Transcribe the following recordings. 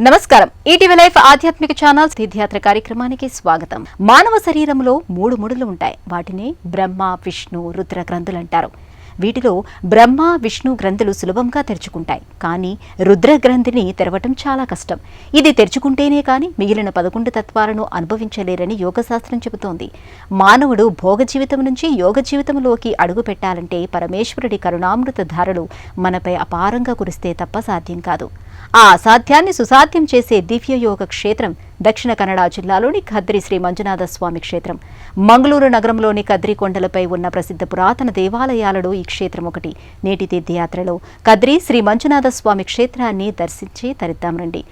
నమస్కారం. ETV life ఆధ్యాత్మిక channel తీర్థయాత్ర కార్యక్రమానికి స్వాగతం. మానవ శరీరంలో 3 ముడులు ఉంటాయి. వాటిని బ్రహ్మ, విష్ణు, రుద్ర గ్రంథులు అంటారు. వీటిలో బ్రహ్మ, విష్ణు గ్రంథులు సులభంగా తెరుచుకుంటాయి. కానీ రుద్ర గ్రంథిని తెరవటం చాలా కష్టం. ఇది తెరుచుకుంటేనే కానీ మిగిలిన 11 తత్వాలను అనుభవించలేరని యోగశాస్త్రం చెబుతోంది. మానవుడు భోగ జీవితం నుంచి యోగ జీవితంలోకి అడుగు పెట్టాలంటే పరమేశ్వరుడి కరుణామృత ధారలు మనపై అపారంగా కురిస్తే తప్ప సాధ్యం కాదు. ఆ అసాధ్యాన్ని సుసాధ్యం చేసే దివ్య యోగ క్షేత్రం దక్షిణ కన్నడ జిల్లాలోని కద్రి శ్రీ మంజునాథ స్వామి క్షేత్రం. మంగళూరు నగరంలోని కద్రి కొండలపై ఉన్న ప్రసిద్ధ పురాతన దేవాలయాలలో ఈ క్షేత్రం ఒకటి. నేటి తీర్థయాత్రలో కద్రి శ్రీ మంజునాథ స్వామి క్షేత్రాన్ని దర్శించి తరిద్దాం రండి.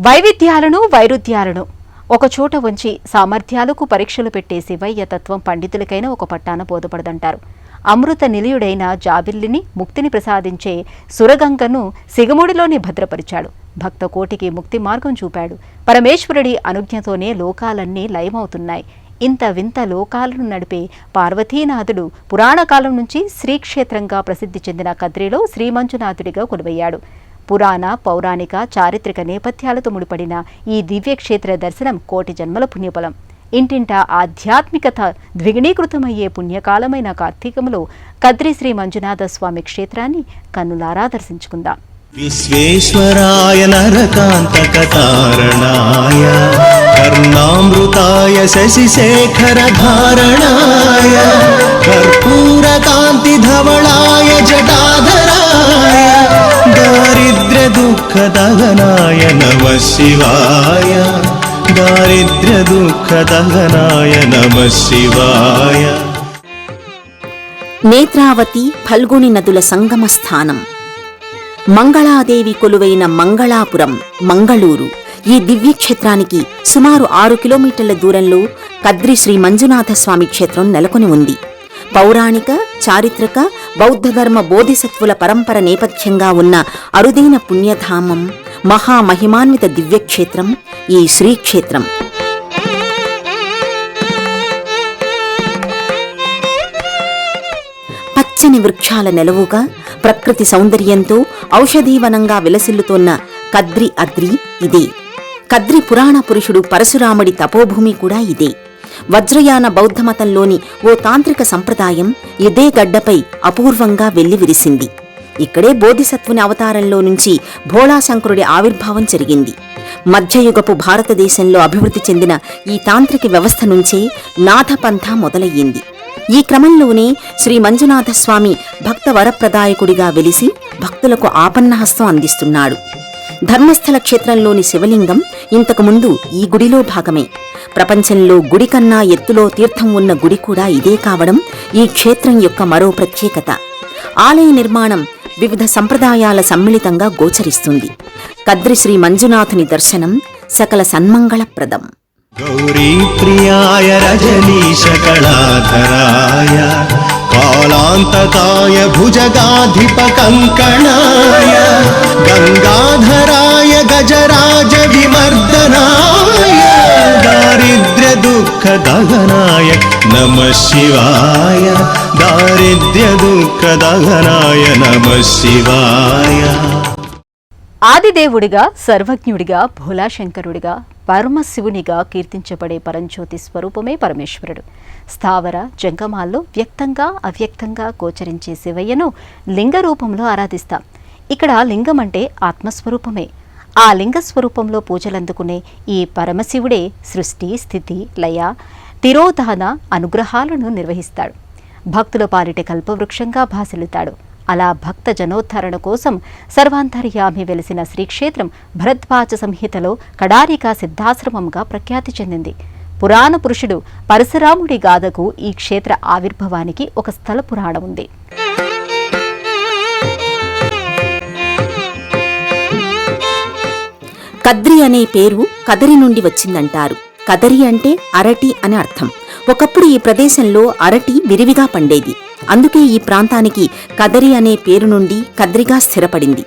వైవిధ్యాలను వైరుధ్యాలను ఒకచోట ఉంచి సామర్థ్యాలకు పరీక్షలు పెట్టే శివయ్య తత్వం పండితులకైనా ఒక పట్టాన బోధపడదంటారు. అమృత నిలయుడైన జాబిల్లిని ముక్తిని ప్రసాదించే సురగంగను సిగముడిలోనే భద్రపరిచాడు. భక్త కోటికి ముక్తి మార్గం చూపాడు. పరమేశ్వరుడి అనుజ్ఞతోనే లోకాలన్నీ లయమవుతున్నాయి. ఇంత వింత లోకాలను నడిపే పార్వతీనాథుడు పురాణకాలం నుంచి శ్రీక్షేత్రంగా ప్రసిద్ధి చెందిన కద్రిలో శ్రీమంజునాథుడిగా కొలువయ్యాడు. పురాణ, పౌరాణిక, చారిత్రక నేపథ్యాలతో ముడిపడిన ఈ దివ్యక్షేత్ర దర్శనం కోటి జన్మల పుణ్యఫలం. ఇంటింటా ఆధ్యాత్మికత ద్విగుణీకృతమయ్యే పుణ్యకాలమైన కార్తీకములో కద్రి శ్రీ మంజునాథ స్వామి క్షేత్రాన్ని కన్నులారా దర్శించుకుందాం. విశ్వేశ్వరాయ నరకాంతకతారణాయ కర్ణామృతాయ శశిశేఖర ధారణాయ కర్పూర కాంతి ధవళాయ జటాధరాయ దారిద్ర్య దుఃఖ దహనాయ నమః శివాయ దారిద్ర్య దుఃఖ దహనాయ నమః శివాయ. నేత్రావతి, ఫల్గుని నదుల సంగమ స్థానం, మంగళాదేవి కొలువైన మంగళాపురం, మంగళూరు. ఈ దివ్యక్షేత్రానికి సుమారు 6 కిలోమీటర్ల దూరంలో కద్రి శ్రీ మంజునాథ స్వామి క్షేత్రం నెలకొని ఉంది. పౌరాణిక, చారిత్రక, బౌద్ధధర్మ బోధిసత్వుల పరంపర నేపథ్యంగా ఉన్న అరుదైన పుణ్యధామం, మహామహిమాన్విత దివ్యక్షేత్రం ఈ శ్రీక్షేత్రం. పచ్చని వృక్షాల నెలవుగా ప్రకృతి సౌందర్యంతో ఔషధీవనంగా విలసిల్లుతోన్న కద్రి అద్రి ఇదే. కద్రి పురాణ పురుషుడు పరశురాముడి తపోభూమి కూడా ఇదే. వజ్రయాన బౌద్ధమతంలోని ఓ తాంత్రిక సంప్రదాయం ఇదే గడ్డపై అపూర్వంగా వెల్లివిరిసింది. ఇక్కడే బోధిసత్వుని అవతారంలో నుంచి భోళాశంకరుడి ఆవిర్భావం జరిగింది. మధ్యయుగపు భారతదేశంలో అభివృద్ధి చెందిన ఈ తాంత్రిక వ్యవస్థ నుంచే నాథపంథ మొదలయ్యింది. ఈ క్రమంలోనే శ్రీ మంజునాథ స్వామి భక్త వరప్రదాయకుడిగా వెలిసి భక్తులకు ఆపన్నహస్తం అందిస్తున్నాడు. ధర్మస్థల క్షేత్రంలోని శివలింగం ఇంతకుముందు ఈ గుడిలో భాగమే. ప్రపంచంలో గుడి కన్నా ఎత్తులో తీర్థం ఉన్న గుడి కూడా ఇదే కావడం ఈ క్షేత్రం యొక్క మరో ప్రత్యేకత. ఆలయ నిర్మాణం వివిధ సంప్రదాయాల సమ్మిళితంగా గోచరిస్తుంది. కద్రి శ్రీ మంజునాథుని దర్శనం సకల సన్మంగళప్రదం. గౌరీ ప్రియాయ రజనీశ కళాధరాయ కాలాంతకాయ భుజగాధిప కంకణాయ గంగాధరాయ గజరాజ విమర్దనాయ దారిద్ర్య దుఃఖ దహనాయ నమః శివాయ దారిద్ర్య దుఃఖ దహనాయ నమః శివాయ. ఆదిదేవుడిగా, సర్వజ్ఞుడిగా, భోళాశంకరుడిగా, పరమశివునిగా కీర్తించబడే పరంజ్యోతి స్వరూపమే పరమేశ్వరుడు. స్థావర జంగమాల్లో వ్యక్తంగా అవ్యక్తంగా గోచరించే శివయ్యను లింగ రూపంలో ఆరాధిస్తాం. ఇక్కడ లింగం అంటే ఆత్మస్వరూపమే. ఆ లింగ స్వరూపంలో పూజలందుకునే ఈ పరమశివుడే సృష్టి, స్థితి, లయ, తిరోధాన అనుగ్రహాలను నిర్వహిస్తాడు. భక్తుల పాలిట కల్పవృక్షంగా భాసిల్లుతాడు. అలా భక్త జనోద్ధరణ కోసం సర్వాంతర్యామి వెలిసిన శ్రీక్షేత్రం భరద్వాజ సంహితలో కడారికా సిద్ధాశ్రమంగా ప్రఖ్యాతి చెందింది. పురాణ పురుషుడు పరశురాముడి గాథకు ఈ క్షేత్ర ఆవిర్భావానికి ఒక స్థల పురాణం ఉంది. కద్రి అనే పేరు కదరి నుండి వచ్చిందంటారు. కదరి అంటే అరటి అని అర్థం. ఒకప్పుడు ఈ ప్రదేశంలో అరటి విరివిగా పండేది. అందుకే ఈ ప్రాంతానికి కదరి అనే పేరు నుండి కద్రిగా స్థిరపడింది.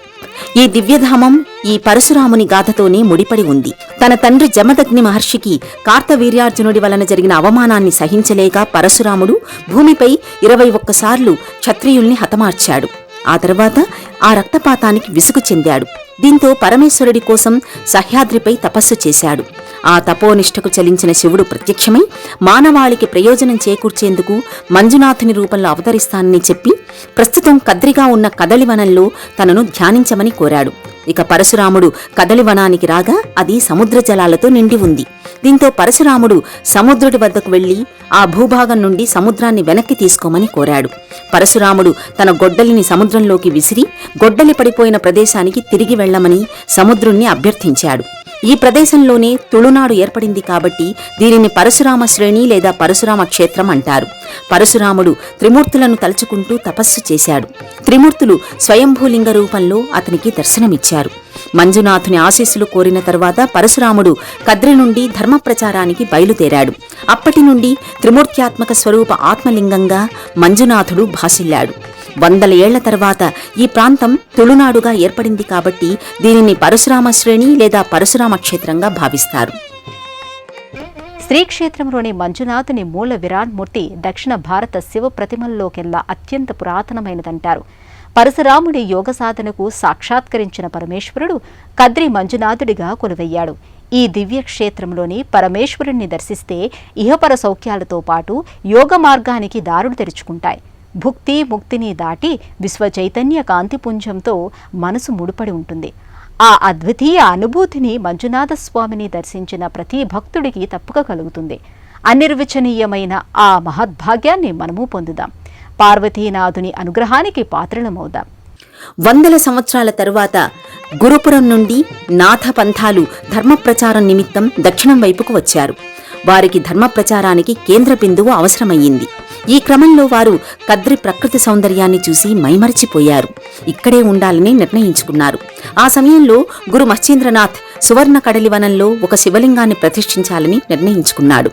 ఈ దివ్యధామం ఈ పరశురాముని గాథతోనే ముడిపడి ఉంది. తన తండ్రి జమదగ్ని మహర్షికి కార్తవీర్యార్జునుడి వలన జరిగిన అవమానాన్ని సహించలేక పరశురాముడు భూమిపై 21 సార్లు క్షత్రియుల్ని హతమార్చాడు. ఆ తర్వాత ఆ రక్తపాతానికి విసుగు చెందాడు. దీంతో పరమేశ్వరుడి కోసం సహ్యాద్రిపై తపస్సు చేశాడు. ఆ తపోనిష్టకు చలించిన శివుడు ప్రత్యక్షమై మానవాళికి ప్రయోజనం చేకూర్చేందుకు మంజునాథుని రూపంలో అవతరిస్తానని చెప్పి ప్రస్తుతం కద్రిగా ఉన్న కదలివనంలో తనను ధ్యానించమని కోరాడు. ఇక పరశురాముడు కదలివనానికి రాగా అది సముద్ర జలాలతో నిండి ఉంది. దీంతో పరశురాముడు సముద్రుడి వద్దకు వెళ్లి ఆ భూభాగం నుండి సముద్రాన్ని వెనక్కి తీసుకోమని కోరాడు. పరశురాముడు తన గొడ్డలిని సముద్రంలోకి విసిరి గొడ్డలి పడిపోయిన ప్రదేశానికి తిరిగి వెళ్లమని సముద్రుణ్ణి అభ్యర్థించాడు. ఈ ప్రదేశంలోనే తుళునాడు ఏర్పడింది కాబట్టి దీనిని పరశురామ శ్రేణి లేదా పరశురామ క్షేత్రం అంటారు. పరశురాముడు త్రిమూర్తులను తలుచుకుంటూ తపస్సు చేశాడు. త్రిమూర్తులు స్వయంభూలింగ రూపంలో అతనికి దర్శనమిచ్చారు. మంజునాథుని ఆశీస్సులు కోరిన తరువాత పరశురాముడు కద్రి నుండి ధర్మ ప్రచారానికి బయలుదేరాడు. అప్పటి నుండి త్రిమూర్త్యాత్మక స్వరూప ఆత్మలింగంగా మంజునాథుడు భాసిల్లాడు. 100 ఏళ్ల తర్వాత ఈ ప్రాంతం తుళునాడుగా ఏర్పడింది కాబట్టి దీనిని పరశురామ శ్రేణి లేదా పరశురామ క్షేత్రంగా భావిస్తారు. శ్రీక్షేత్రంలోని మంజునాథుని మూల విరాట్మూర్తి దక్షిణ భారత శివ ప్రతిమల్లోకెల్లా అత్యంత పురాతనమైనదంటారు. పరశురాముడి యోగ సాధనకు సాక్షాత్కరించిన పరమేశ్వరుడు కద్రి మంజునాథుడిగా కొలువయ్యాడు. ఈ దివ్య క్షేత్రంలోని పరమేశ్వరుణ్ణి దర్శిస్తే ఇహపర సౌఖ్యాలతో పాటు యోగ మార్గానికి దారులు తెరుచుకుంటాయి. భుక్తి ముక్తిని దాటి విశ్వ చైతన్య కాంతిపుంజంతో మనసు ముడిపడి ఉంటుంది. ఆ అద్వితీయ అనుభూతిని మంజునాథ స్వామిని దర్శించిన ప్రతి భక్తుడికి తప్పక కలుగుతుంది. అనిర్వచనీయమైన ఆ మహద్భాగ్యాన్ని మనము పొందుదాం. పార్వతీనాథుని అనుగ్రహానికి పాత్రలమవుదాం. 100 సంవత్సరాల తరువాత గురుపురం నుండి నాథ పంథాలు ధర్మప్రచారం నిమిత్తం దక్షిణం వైపుకు వచ్చారు. వారికి ధర్మప్రచారానికి కేంద్ర బిందువు అవసరమయ్యింది. ఈ క్రమంలో వారు కద్రి ప్రకృతి సౌందర్యాన్ని చూసి మైమరిచిపోయారు. ఇక్కడే ఉండాలని నిర్ణయించుకున్నారు. ఆ సమయంలో గురు మశ్చీంద్రనాథ్ సువర్ణ కడలివనంలో ఒక శివలింగాన్ని ప్రతిష్ఠించాలని నిర్ణయించుకున్నాడు.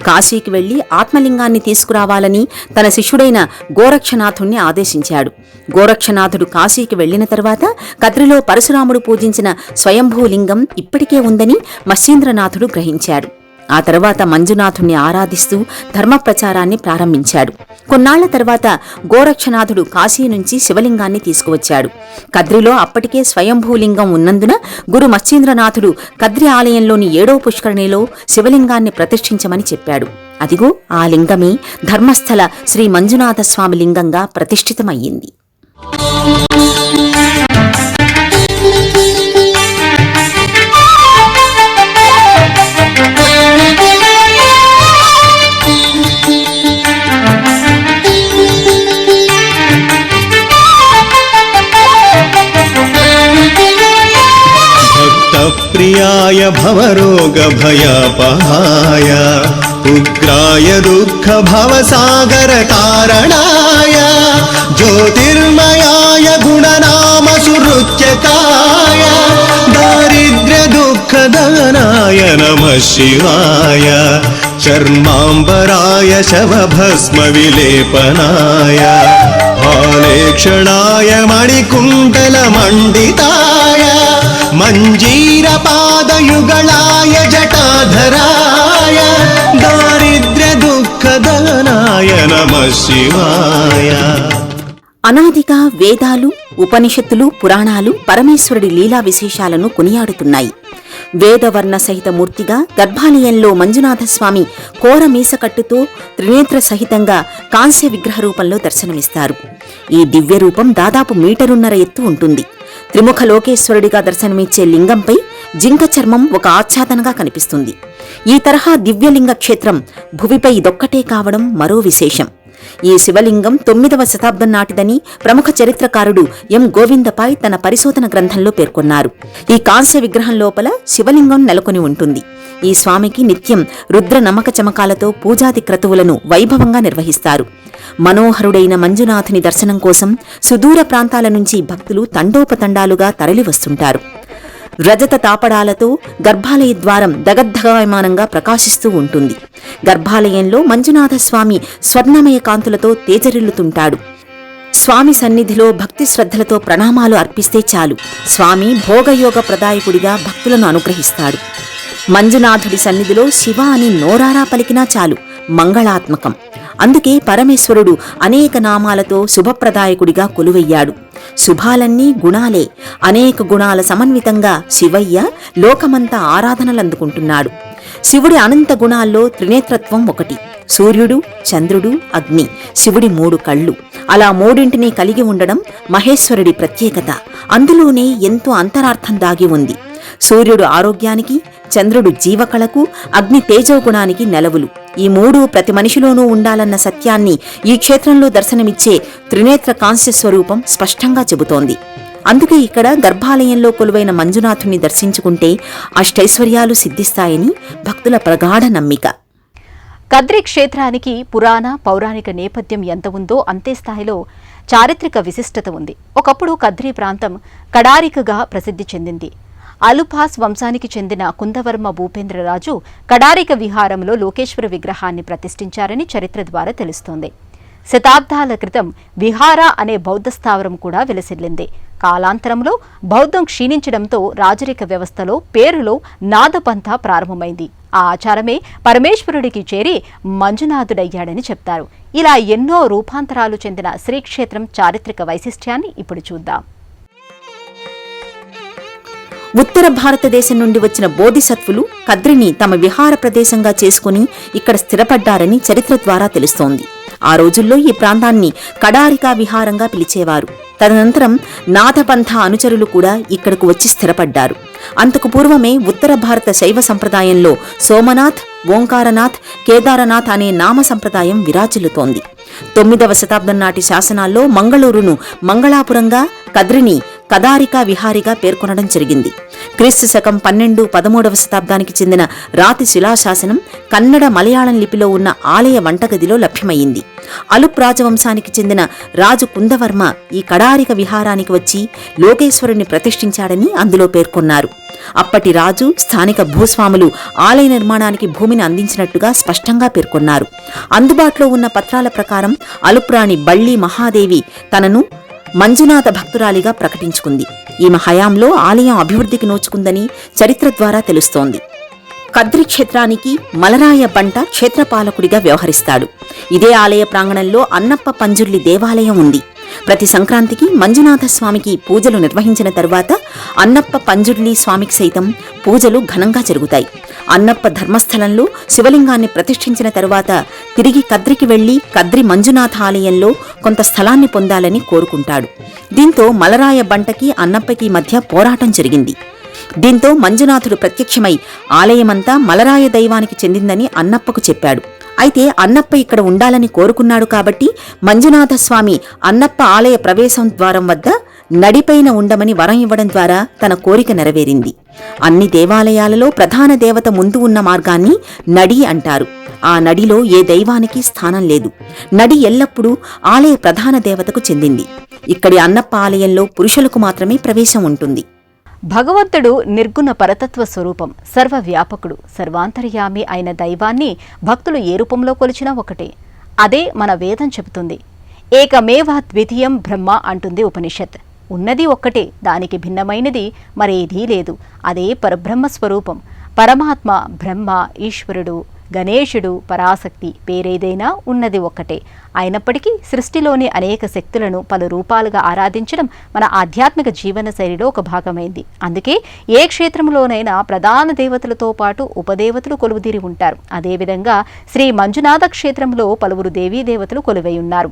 కాశీకి వెళ్లి ఆత్మలింగాన్ని తీసుకురావాలని తన శిష్యుడైన గోరక్షనాథుణ్ణి ఆదేశించాడు. గోరక్షనాథుడు కాశీకి వెళ్లిన తర్వాత కద్రిలో పరశురాముడు పూజించిన స్వయంభూలింగం ఇప్పటికే ఉందని మశ్చీంద్రనాథుడు గ్రహించాడు. ఆ తర్వాత మంజునాథుణ్ణి ఆరాధిస్తూ ధర్మప్రచారాన్ని ప్రారంభించాడు. కొన్నాళ్ల తర్వాత గోరక్షనాథుడు కాశీ నుంచి శివలింగాన్ని తీసుకువచ్చాడు. కద్రిలో అప్పటికే స్వయంభూలింగం ఉన్నందున గురు మశ్చీంద్రనాథుడు కద్రి ఆలయంలోని 7వ పుష్కరిణిలో శివలింగాన్ని ప్రతిష్ఠించమని చెప్పాడు. అదిగో ఆ లింగమే ధర్మస్థల శ్రీ మంజునాథ స్వామి లింగంగా ప్రతిష్ఠితమయ్యింది. प्रियाय भवरोगभयापहाय उग्राय दुःखभवसागरतारणाय ज्योतिर्मयाय गुणनामसुहृत्यकाय दारिद्र्यदुःखदहनाय नमः शिवाय चर्माम्बराय शवभस्मविलेपनाय हालेक्षणाय मणिकुण्डलमण्डिताय मञ्जीरपादयुगलाय जटाधराय दारिद्र्यदुःखदहनाय नमः शिवाय. అనాదిగా వేదాలు, ఉపనిషత్తులు, పురాణాలు పరమేశ్వరుడి లీలా విశేషాలను కొనియాడుతున్నాయి. వేదవర్ణ సహిత మూర్తిగా గర్భాలయంలో మంజునాథస్వామి కోర మీసకట్టుతో త్రినేత్ర సహితంగా కాంస్య విగ్రహ రూపంలో దర్శనమిస్తారు. ఈ దివ్య రూపం దాదాపు 1.5 మీటర్ల ఎత్తు ఉంటుంది. త్రిముఖ లోకేశ్వరుడిగా దర్శనమిచ్చే లింగంపై జింక చర్మం ఒక ఆచ్ఛాదనగా కనిపిస్తుంది. ఈ తరహా దివ్యలింగ క్షేత్రం భువిపై ఇదొక్కటే కావడం మరో విశేషం. ఈ శివలింగం 9వ శతాబ్దం నాటిదని ప్రముఖ చరిత్రకారుడు ఎం గోవిందపాయ్ తన పరిశోధన గ్రంథంలో పేర్కొన్నారు. ఈ కాంస్య విగ్రహం లోపల శివలింగం నెలకొని ఉంటుంది. ఈ స్వామికి నిత్యం రుద్ర నమక చమకాలతో పూజాది క్రతువులను వైభవంగా నిర్వహిస్తారు. మనోహరుడైన మంజునాథుని దర్శనం కోసం సుదూర ప్రాంతాల నుంచి భక్తులు తండోపతండాలుగా తరలివస్తుంటారు. రజత తాపడాలతో గర్భాలయ ద్వారం దగద్ధగాయమానంగా ప్రకాశిస్తూ ఉంటుంది. గర్భాలయంలో మంజునాథస్వామి స్వర్ణమయ కాంతులతో తేజరిల్లుతుంటాడు. స్వామి సన్నిధిలో భక్తి శ్రద్ధలతో ప్రణామాలు అర్పిస్తే చాలు, స్వామి భోగయోగ ప్రదాయకుడిగా భక్తులను అనుగ్రహిస్తాడు. మంజునాథుడి సన్నిధిలో శివ అని నోరారా పలికినా చాలు, మంగళాత్మకం. అందుకే పరమేశ్వరుడు అనేక నామాలతో శుభప్రదాయకుడిగా కొలువయ్యాడు. శుభాలన్నీ గుణాలే. అనేక గుణాల సమన్వితంగా శివయ్య లోకమంతా ఆరాధనలందుకుంటున్నాడు. శివుడి అనంత గుణాల్లో త్రినేత్రత్వం ఒకటి. సూర్యుడు, చంద్రుడు, అగ్ని శివుడి 3 కళ్ళు. అలా మూడింటినీ కలిగి ఉండడం మహేశ్వరుడి ప్రత్యేకత. అందులోనే ఎంతో అంతరార్థం దాగి ఉంది. సూర్యుడు ఆరోగ్యానికి, చంద్రుడు జీవకళకు, అగ్ని తేజోగుణానికి నెలవులు. ఈ 3 ప్రతి మనిషిలోనూ ఉండాలన్న సత్యాన్ని ఈ క్షేత్రంలో దర్శనమిచ్చే త్రినేత్ర కాంస్య స్వరూపం స్పష్టంగా చెబుతోంది. అందుకే ఇక్కడ గర్భాలయంలో కొలువైన మంజునాథుణ్ణి దర్శించుకుంటే అష్టైశ్వర్యాలు సిద్ధిస్తాయని భక్తుల ప్రగాఢ నమ్మిక. కద్రి క్షేత్రానికి పురాణ పౌరాణిక నేపథ్యం ఎంత ఉందో అంతే స్థాయిలో చారిత్రక విశిష్టత ఉంది. ఒకప్పుడు కద్రి ప్రాంతం కడారికగా ప్రసిద్ధి చెందింది. అలుపాస్ వంశానికి చెందిన కుందవర్మ భూపేంద్రరాజు కడారిక విహారంలో లోకేశ్వర విగ్రహాన్ని ప్రతిష్ఠించారని చరిత్ర ద్వారా తెలుస్తోంది. శతాబ్దాల క్రితం విహార అనే బౌద్ధ స్థావరం కూడా వెలసిల్లింది. కాలాంతరంలో బౌద్ధం క్షీణించడంతో రాజరిక వ్యవస్థలో పేరులో నాదపంథ ప్రారంభమైంది. ఆ ఆచారమే పరమేశ్వరుడికి చేరి మంజునాథుడయ్యాడని చెప్తారు. ఇలా ఎన్నో రూపాంతరాలు చెందిన శ్రీక్షేత్రం చారిత్రక వైశిష్ట్యాన్ని ఇప్పుడు చూద్దాం. ఉత్తర భారతదేశం నుండి వచ్చిన బోధిసత్వులు కద్రిని తమ విహార ప్రదేశంగా చేసుకుని ఇక్కడ స్థిరపడ్డారని చరిత్ర ద్వారా తెలుస్తోంది. ఆ రోజుల్లో ఈ ప్రాంతాన్ని కడారికా విహారంగా పిలిచేవారు. తదనంతరం నాథపంథ అనుచరులు కూడా ఇక్కడకు వచ్చి స్థిరపడ్డారు. అంతకు పూర్వమే ఉత్తర భారత శైవ సంప్రదాయంలో సోమనాథ్, ఓంకారనాథ్, కేదారనాథ్ అనే నామ సంప్రదాయం విరాజిల్లుతోంది. 9వ శతాబ్దం నాటి శాసనాల్లో మంగళూరును మంగళాపురంగా, కద్రిని కదారికా విహారిగా పేర్కొనడం జరిగింది. క్రీస్తు శకం 12-13వ శతాబ్దానికి చెందిన రాతి శిలాశాసనం కన్నడ, మలయాళం లిపిలో ఉన్న ఆలయ వంటగదిలో లభ్యమయ్యింది. అలుప్ రాజవంశానికి చెందిన రాజు కుందవర్మ ఈ కడారిక విహారానికి వచ్చి లోకేశ్వరుని ప్రతిష్ఠించాడని అందులో పేర్కొన్నారు. అప్పటి రాజు, స్థానిక భూస్వాములు ఆలయ నిర్మాణానికి భూమిని అందించినట్టుగా స్పష్టంగా పేర్కొన్నారు. అందుబాటులో ఉన్న పత్రాల ప్రకారం అలుప్రాణి బళ్ళీ మహాదేవి తనను మంజునాథ భక్తురాలిగా ప్రకటించుకుంది. ఈమె హయాంలో ఆలయం అభివృద్ధికి నోచుకుందని చరిత్ర ద్వారా తెలుస్తోంది. కద్రి క్షేత్రానికి మలరాయ బంట క్షేత్రపాలకుడిగా వ్యవహరిస్తాడు. ఇదే ఆలయ ప్రాంగణంలో అన్నప్ప పంజుర్లి దేవాలయం ఉంది. ప్రతి సంక్రాంతికి మంజునాథ స్వామికి పూజలు నిర్వహించిన తరువాత అన్నప్ప పంజుర్లి స్వామికి సైతం పూజలు ఘనంగా జరుగుతాయి. అన్నప్ప ధర్మస్థలంలో శివలింగాన్ని ప్రతిష్ఠించిన తరువాత తిరిగి కద్రికి వెళ్లి కద్రి మంజునాథ ఆలయంలో కొంత స్థలాన్ని పొందాలని కోరుకుంటాడు. దీంతో మలరాయ బంటకి అన్నప్పకి మధ్య పోరాటం జరిగింది. దీంతో మంజునాథుడు ప్రత్యక్షమై ఆలయమంతా మలరాయ దైవానికి చెందిందని అన్నప్పకు చెప్పాడు. అయితే అన్నప్ప ఇక్కడ ఉండాలని కోరుకున్నాడు కాబట్టి మంజునాథ స్వామి అన్నప్ప ఆలయ ప్రవేశం ద్వారం వద్ద నడిపైన ఉండమని వరం ఇవ్వడం ద్వారా తన కోరిక నెరవేరింది. అన్ని దేవాలయాలలో ప్రధాన దేవత ముందు ఉన్న మార్గాన్ని నడి అంటారు. ఆ నడిలో ఏ దైవానికి స్థానం లేదు. నడి ఎల్లప్పుడూ ఆలయ ప్రధాన దేవతకు చెందింది. ఇక్కడి అన్నప్ప ఆలయంలో పురుషులకు మాత్రమే ప్రవేశం ఉంటుంది. భగవంతుడు నిర్గుణ పరతత్వ స్వరూపం, సర్వవ్యాపకుడు, సర్వాంతర్యామి అయిన దైవాన్ని భక్తులు ఏ రూపంలో కొలిచినా ఒకటే. అదే మన వేదం చెబుతుంది. ఏకమేవ ద్వితీయం బ్రహ్మ అంటుంది ఉపనిషత్. ఉన్నది ఒక్కటే, దానికి భిన్నమైనది మరేదీ లేదు. అదే పరబ్రహ్మ స్వరూపం. పరమాత్మ, బ్రహ్మ, ఈశ్వరుడు, గణేశుడు, పరాశక్తి పేరేదైనా ఉన్నది ఒక్కటే. అయినప్పటికీ సృష్టిలోని అనేక శక్తులను పలు రూపాలుగా ఆరాధించడం మన ఆధ్యాత్మిక జీవన శైలిలో ఒక భాగమైంది. అందుకే ఏ క్షేత్రంలోనైనా ప్రధాన దేవతలతో పాటు ఉపదేవతలు కొలువుదీరి ఉంటారు. అదేవిధంగా శ్రీ మంజునాథ క్షేత్రంలో పలువురు దేవీదేవతలు కొలువై ఉన్నారు.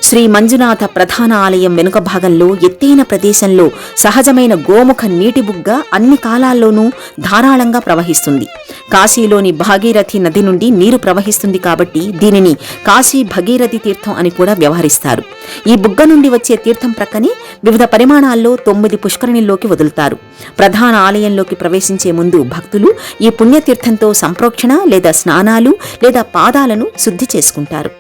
శ్రీ మంజునాథ ప్రధాన ఆలయం వెనుక భాగంలో ఎత్తైన ప్రదేశంలో సహజమైన గోముఖ నీటి బుగ్గ అన్ని కాలాల్లోనూ ధారాళంగా ప్రవహిస్తుంది. కాశీలోని భాగీరథి నది నుండి నీరు ప్రవహిస్తుంది కాబట్టి దీనిని కాశీ భగీరథి తీర్థం అని కూడా వ్యవహరిస్తారు. ఈ బుగ్గ నుండి వచ్చే తీర్థం ప్రక్కనే వివిధ పరిమాణాల్లో 9 పుష్కరిణిల్లోకి వదులుతారు. ప్రధాన ఆలయంలోకి ప్రవేశించే ముందు భక్తులు ఈ పుణ్యతీర్థంతో సంప్రోక్షణ లేదా స్నానాలు లేదా పాదాలను శుద్ధి చేసుకుంటారు.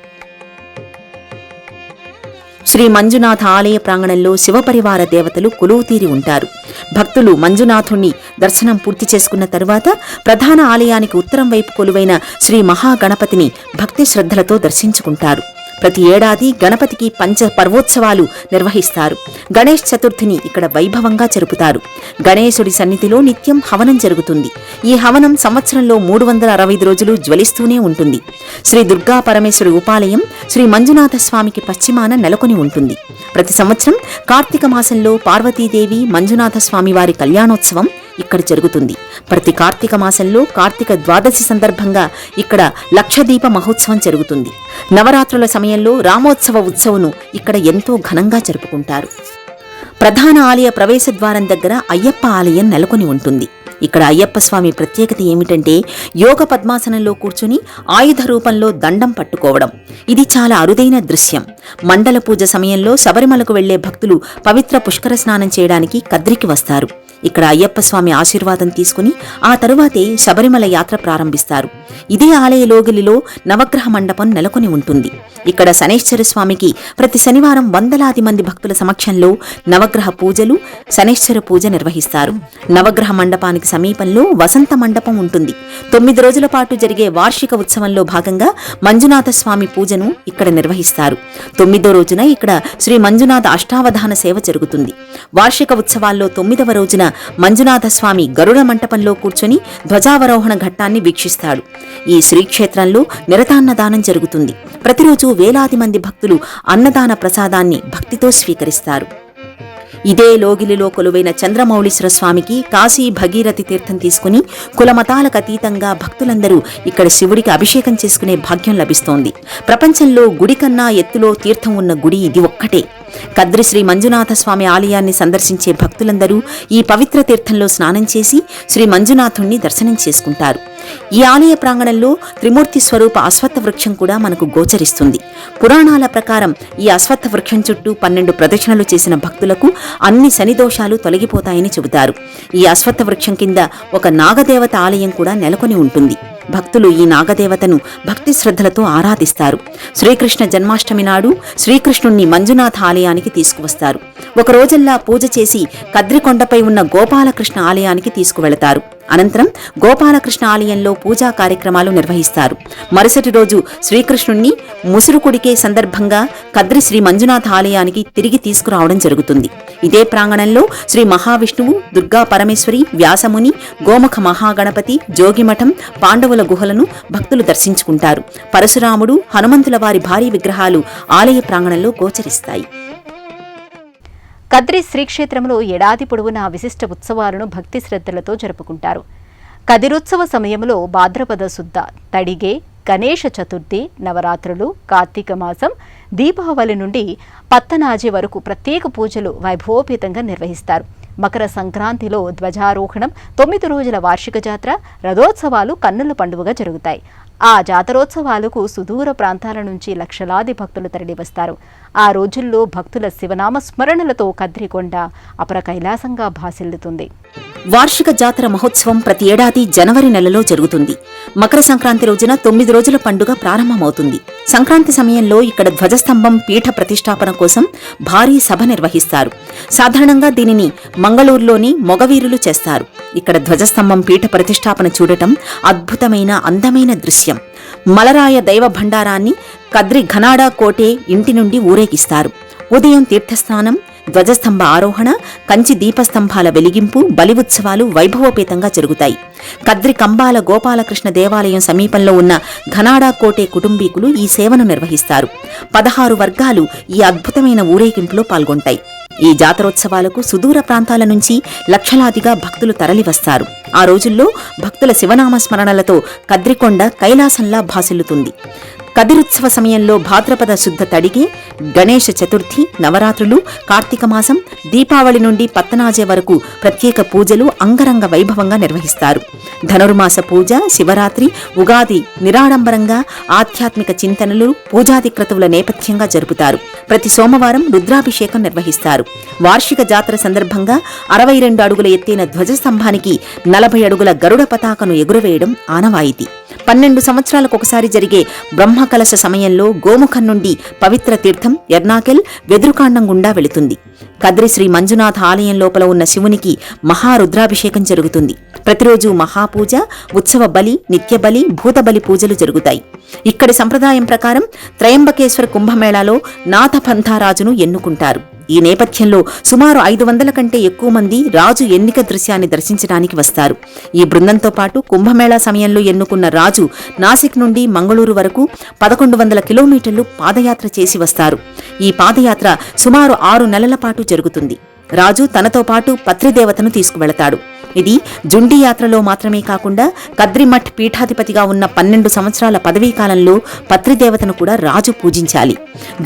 శ్రీ మంజునాథ ఆలయ ప్రాంగణంలో శివపరివార దేవతలు కొలువుతీరి ఉంటారు. భక్తులు మంజునాథుణ్ణి దర్శనం పూర్తి చేసుకున్న తరువాత ప్రధాన ఆలయానికి ఉత్తరం వైపు కొలువైన శ్రీ మహాగణపతిని భక్తి శ్రద్ధలతో దర్శించుకుంటారు. ప్రతి ఏడాది గణపతికి పంచ పర్వోత్సవాలు నిర్వహిస్తారు. గణేష్ చతుర్థిని ఇక్కడ వైభవంగా జరుపుతారు. గణేశుడి సన్నిధిలో నిత్యం హవనం జరుగుతుంది. ఈ హవనం సంవత్సరంలో 365 రోజులు జ్వలిస్తూనే ఉంటుంది. శ్రీ దుర్గా పరమేశ్వరి ఉపాలయం శ్రీ మంజునాథ స్వామికి పశ్చిమాన నెలకొని ఉంటుంది. ప్రతి సంవత్సరం కార్తీక మాసంలో పార్వతీదేవి మంజునాథ స్వామి వారి కళ్యాణోత్సవం ఇక్కడ జరుగుతుంది. ప్రతి కార్తీక మాసంలో కార్తీక ద్వాదశి సందర్భంగా ఇక్కడ లక్షదీప మహోత్సవం జరుగుతుంది. నవరాత్రుల సమయంలో రామోత్సవ ఉత్సవను ఇక్కడ ఎంతో ఘనంగా జరుపుకుంటారు. ప్రధాన ఆలయ ప్రవేశ ద్వారం దగ్గర అయ్యప్ప ఆలయం నెలకొని ఉంటుంది. ఇక్కడ అయ్యప్ప స్వామి ప్రత్యేకత ఏమిటంటే యోగ పద్మాసనంలో కూర్చుని ఆయుధ రూపంలో దండం పట్టుకోవడం. ఇది చాలా అరుదైన దృశ్యం. మండల పూజ సమయంలో శబరిమలకు వెళ్లే భక్తులు పవిత్ర పుష్కర స్నానం చేయడానికి కద్రికి వస్తారు. ఇక్కడ అయ్యప్ప స్వామి ఆశీర్వాదం తీసుకుని ఆ తరువాతే శబరిమల యాత్ర ప్రారంభిస్తారు. ఇదే ఆలయ లోగిలిలో నవగ్రహ మండపం నెలకొని ఉంటుంది. ఇక్కడ శనైశ్వర స్వామికి ప్రతి శనివారం వందలాది మంది భక్తుల సమక్షంలో నవగ్రహ పూజలు, శనైశ్వర పూజ నిర్వహిస్తారు. నవగ్రహ మండపానికి సమీపంలో వసంత మండపం ఉంటుంది. 9 రోజుల పాటు జరిగే వార్షిక ఉత్సవంలో భాగంగా మంజునాథ స్వామి పూజను ఇక్కడ నిర్వహిస్తారు. 9వ రోజున ఇక్కడ శ్రీ మంజునాథ అష్టావధాన సేవ జరుగుతుంది. వార్షిక ఉత్సవాల్లో 9వ రోజున మంజునాథ స్వామి గరుడ మంటపంలో కూర్చొని ధ్వజావరోహణ ఘట్టాన్ని వీక్షిస్తాడు. ఈ శ్రీక్షేత్రంలో నిరతాన్నదానం జరుగుతుంది. ప్రతిరోజు వేలాది మంది భక్తులు అన్నదాన ప్రసాదాన్ని భక్తితో స్వీకరిస్తారు. ఇదే లోగిలిలో కొలువైన చంద్రమౌళీశ్వర స్వామికి కాశీ భగీరథి తీర్థం తీసుకుని కులమతాలకు అతీతంగా భక్తులందరూ ఇక్కడ శివుడికి అభిషేకం చేసుకునే భాగ్యం లభిస్తోంది. ప్రపంచంలో గుడి కన్నా ఎత్తులో తీర్థం ఉన్న గుడి ఇది ఒక్కటే. కద్రి శ్రీ మంజునాథ స్వామి ఆలయాన్ని సందర్శించే భక్తులందరూ ఈ పవిత్ర తీర్థంలో స్నానం చేసి శ్రీ మంజునాథుణ్ణి దర్శనం చేసుకుంటారు. ఈ ఆలయ ప్రాంగణంలో త్రిమూర్తి స్వరూప అశ్వత్థ వృక్షం కూడా మనకు గోచరిస్తుంది. పురాణాల ప్రకారం ఈ అశ్వత్థ వృక్షం చుట్టూ 12 ప్రదక్షిణలు చేసిన భక్తులకు అన్ని శనిదోషాలు తొలగిపోతాయని చెబుతారు. ఈ అశ్వత్థ వృక్షం కింద ఒక నాగదేవత ఆలయం కూడా నెలకొని ఉంటుంది. భక్తులు ఈ నాగదేవతను భక్తి శ్రద్ధలతో ఆరాధిస్తారు. శ్రీకృష్ణ జన్మాష్టమి నాడు శ్రీకృష్ణుణ్ణి మంజునాథ ఆలయానికి తీసుకువస్తారు. ఒక రోజల్లా పూజ చేసి కద్రికొండపై ఉన్న గోపాలకృష్ణ ఆలయానికి తీసుకువెళతారు. అనంతరం గోపాలకృష్ణ ఆలయంలో పూజా కార్యక్రమాలు నిర్వహిస్తారు. మరుసటి రోజు శ్రీకృష్ణుణ్ణి ముసురుకుడికే సందర్భంగా కద్రి శ్రీ మంజునాథ ఆలయానికి తిరిగి తీసుకురావడం జరుగుతుంది. ఇదే ప్రాంగణంలో శ్రీ మహావిష్ణువు, దుర్గా పరమేశ్వరి, వ్యాసముని, గోముఖ మహాగణపతి, జోగిమఠం, పాండవుల గుహలను భక్తులు దర్శించుకుంటారు. పరశురాముడు, హనుమంతుల వారి భారీ విగ్రహాలు ఆలయ ప్రాంగణంలో గోచరిస్తాయి. కద్రి శ్రీక్షేత్రంలో ఏడాది పొడవునా విశిష్ట ఉత్సవాలను భక్తి శ్రద్ధలతో జరుపుకుంటారు. కదిరోత్సవ సమయంలో భాద్రపద శుద్ధ తడిగే, గణేష చతుర్థి, నవరాత్రులు, కార్తీక మాసం, దీపావళి నుండి పత్తనాజి వరకు ప్రత్యేక పూజలు వైభవోపేతంగా నిర్వహిస్తారు. మకర సంక్రాంతిలో ధ్వజారోహణం, 9 రోజుల వార్షిక జాతర, రథోత్సవాలు కన్నుల పండుగగా జరుగుతాయి. ఆ జాతరోత్సవాలకు సుదూర ప్రాంతాల నుంచి లక్షలాది భక్తులు తరలివస్తారు. ఆ రోజుల్లో భక్తుల శివనామ స్మరణలతో కద్రికొండ అపర కైలాసంగా భాసిల్లుతుంది. వార్షిక జాతర మహోత్సవం ప్రతి ఏడాది జనవరి నెలలో జరుగుతుంది. మకర సంక్రాంతి రోజున 9 రోజుల పండుగ ప్రారంభమవుతుంది. సంక్రాంతి సమయంలో ఇక్కడ ధ్వజస్తంభం పీఠ ప్రతిష్టాపన కోసం భారీ సభ నిర్వహిస్తారు. సాధారణంగా దీనిని మంగళూరులోని మొగవీరులు చేస్తారు. ఇక్కడ ధ్వజస్తంభం పీఠ ప్రతిష్టాపన చూడటం అద్భుతమైన అందమైన దృశ్యం. మలరాయ దైవ భండారాన్ని కద్రి ఘనాడా కోటే ఇంటి నుండి ఊరేగిస్తారు. ఉదయం తీర్థస్నానం, ధ్వజస్తంభ ఆరోహణ, కంచి దీపస్తంభాల వెలిగింపు, బలి ఉత్సవాలు వైభవోపేతంగా జరుగుతాయి. కద్రి కంబాల గోపాలకృష్ణ దేవాలయం సమీపంలో ఉన్న ఘనాడా కోటే కుటుంబీకులు ఈ సేవను నిర్వహిస్తారు. 16 వర్గాలు ఈ అద్భుతమైన ఊరేగింపులో పాల్గొంటాయి. ఈ జాతరోత్సవాలకు సుదూర ప్రాంతాల నుంచి లక్షలాదిగా భక్తులు తరలివస్తారు. ఆ రోజుల్లో భక్తుల శివనామ స్మరణలతో కద్రికొండ కైలాసంలా భాసిల్లుతుంది. కదిరుత్సవ సమయంలో భాద్రపద శుద్ధ తడిగే, గణేష చతుర్థి, నవరాత్రులు, కార్తీక మాసం, దీపావళి నుండి పత్తనాజే వరకు ప్రత్యేక పూజలు అంగరంగ వైభవంగా నిర్వహిస్తారు. ధనుర్మాస పూజ, శివరాత్రి, ఉగాది నిరాడంబరంగా ఆధ్యాత్మిక చింతనలు, పూజాది క్రతువుల నేపథ్యంగా జరుపుతారు. ప్రతి సోమవారం రుద్రాభిషేకం నిర్వహిస్తారు. వార్షిక జాతర సందర్భంగా 62 అడుగుల ఎత్తైన ధ్వజస్తంభానికి 40 అడుగుల గరుడ పతాకను ఎగురవేయడం ఆనవాయితీ. 12 సంవత్సరాలకు ఒకసారి జరిగే బ్రహ్మకలశ సమయంలో గోముఖం నుండి పవిత్ర తీర్థం ఎర్నాకెల్ వెదురుకాండం గుండా వెళుతుంది. కద్రి శ్రీ మంజునాథ ఆలయం లోపల ఉన్న శివునికి మహారుద్రాభిషేకం జరుగుతుంది. ప్రతిరోజు మహాపూజ, ఉత్సవ బలి, నిత్య బలి, భూతబలి పూజలు జరుగుతాయి. ఇక్కడి సంప్రదాయం ప్రకారం త్రయంబకేశ్వర కుంభమేళాలో నాథపంథారాజును ఎన్నుకుంటారు. ఈ నేపథ్యంలో సుమారు 500 కంటే ఎక్కువ మంది రాజు ఎన్నిక దృశ్యాన్ని దర్శించడానికి వస్తారు. ఈ బృందంతో పాటు కుంభమేళా సమయంలో ఎన్నుకున్న రాజు నాసిక్ నుండి మంగళూరు వరకు 1100 కిలోమీటర్లు పాదయాత్ర చేసి వస్తారు. ఈ పాదయాత్ర సుమారు 6 నెలల పాటు జరుగుతుంది. రాజు తనతో పాటు పత్రిదేవతను తీసుకువెళతాడు. ఇది జుండి యాత్రలో మాత్రమే కాకుండా కద్రిమఠ్ పీఠాధిపతిగా ఉన్న 12 సంవత్సరాల పదవీకాలంలో పత్రిదేవతను కూడా రాజు పూజించాలి.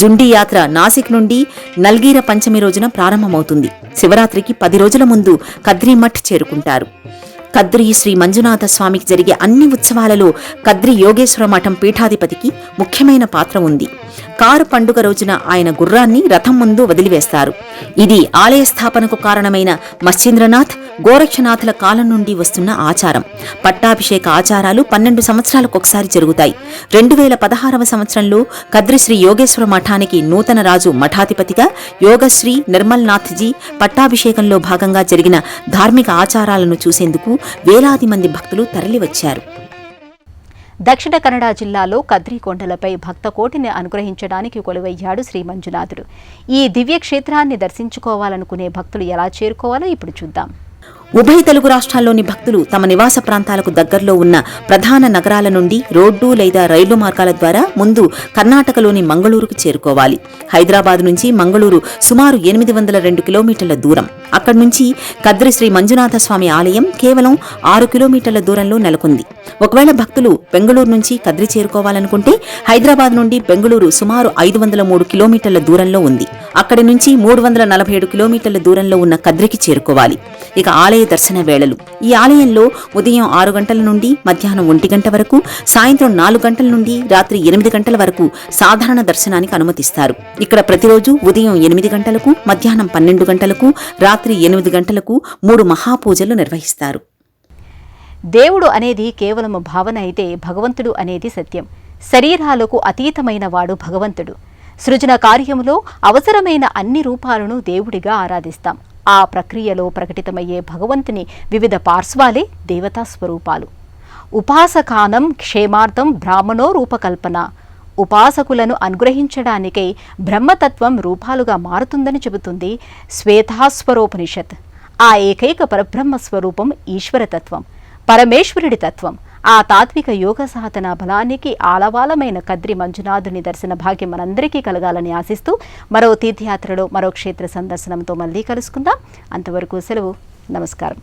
జుండి యాత్ర నాసిక్ నుండి నల్గీర పంచమి రోజున ప్రారంభమవుతుంది. శివరాత్రికి 10 రోజుల ముందు కద్రిమఠ్ చేరుకుంటారు. కద్రి శ్రీ మంజునాథ స్వామికి జరిగే అన్ని ఉత్సవాలలో కద్రి యోగేశ్వర మఠం పీఠాధిపతికి ముఖ్యమైన పాత్ర ఉంది. కారు పండుగ రోజున ఆయన గుర్రాన్ని రథం ముందు వదిలివేస్తారు. ఇది ఆలయ స్థాపనకు కారణమైన మత్స్యేంద్రనాథ్, గోరక్షనాథుల కాలం నుండి వస్తున్న ఆచారం. పట్టాభిషేక ఆచారాలు 12 సంవత్సరాలకు ఒకసారి జరుగుతాయి. 2016వ సంవత్సరంలో కద్రి శ్రీ యోగేశ్వర మఠానికి నూతన రాజు మఠాధిపతిగా యోగశ్రీ నిర్మల్నాథ్జీ పట్టాభిషేకంలో భాగంగా జరిగిన ధార్మిక ఆచారాలను చూసేందుకు వేలాది మంది భక్తులు తరలివచ్చారు. దక్షిణ కన్నడ జిల్లాలో కద్రి కొండలపై భక్త కోటిని అనుగ్రహించడానికి కొలువయ్యాడు శ్రీ మంజునాథుడు. ఈ దివ్య క్షేత్రాన్ని దర్శించుకోవాలనుకునే భక్తులు ఎలా చేరుకోవాలో ఇప్పుడు చూద్దాం. ఉభయ తెలుగు రాష్ట్రాల్లోని భక్తులు తమ నివాస ప్రాంతాలకు దగ్గరలో ఉన్న ప్రధాన నగరాల నుండి రోడ్డు లేదా రైలు మార్గాల ద్వారా ముందు కర్ణాటకలోని మంగళూరుకు చేరుకోవాలి. హైదరాబాద్ నుంచి మంగళూరు సుమారు 802 కిలోమీటర్ల దూరం. అక్కడి నుంచి కద్రి శ్రీ మంజునాథ స్వామి ఆలయం కేవలం 6 కిలోమీటర్ల దూరంలో నెలకొంది. ఒకవేళ భక్తులు బెంగళూరు నుంచి కద్రి చేరుకోవాలనుకుంటే హైదరాబాద్ నుండి బెంగళూరు సుమారు 503 కిలోమీటర్ల దూరంలో ఉంది. అక్కడి నుంచి 347 కిలోమీటర్ల దూరంలో ఉన్న కద్రికి చేరుకోవాలి. ఇక ఆలయ దర్శన వేళలు. ఈ ఆలయంలో ఉదయం 6 గంటల నుండి మధ్యాహ్నం 1 గంట వరకు, సాయంత్రం 4 గంటల నుండి రాత్రి 8 గంటల వరకు సాధారణ దర్శనానికి అనుమతిస్తారు. ఇక్కడ ప్రతిరోజు ఉదయం 8 గంటలకు, మధ్యాహ్నం 12 గంటలకు, రాత్రి 8 గంటలకు 3 మహాపూజలు నిర్వహిస్తారు. దేవుడు అనేది కేవలం భావన అయితే భగవంతుడు అనేది సత్యం. శరీరాలకు అతీతమైన వాడు భగవంతుడు. సృజన కార్యములో అవసరమైన అన్ని రూపాలను దేవుడిగా ఆరాధిస్తాం. ఆ ప్రక్రియలో ప్రకటితమయ్యే భగవంతుని వివిధ పార్శ్వాలే దేవతా స్వరూపాలు. ఉపాసకానం క్షేమార్థం బ్రాహ్మణో రూపకల్పన. ఉపాసకులను అనుగ్రహించడానికై బ్రహ్మతత్వం రూపాలుగా మారుతుందని చెబుతుంది శ్వేతాస్వరోపనిషత్. ఆ ఏకైక పరబ్రహ్మ స్వరూపం ఈశ్వరతత్వం, పరమేశ్వరుడి తత్వం. ఆ తాత్విక యోగ సాధన బలానికి ఆలవాలమైన కద్రి మంజునాథుని దర్శన భాగ్యం మనందరికీ కలగాలని ఆశిస్తూ మరో తీర్థయాత్రలో మరో క్షేత్ర సందర్శనంతో మళ్ళీ కలుసుకుందాం. అంతవరకు సెలవు. నమస్కారం.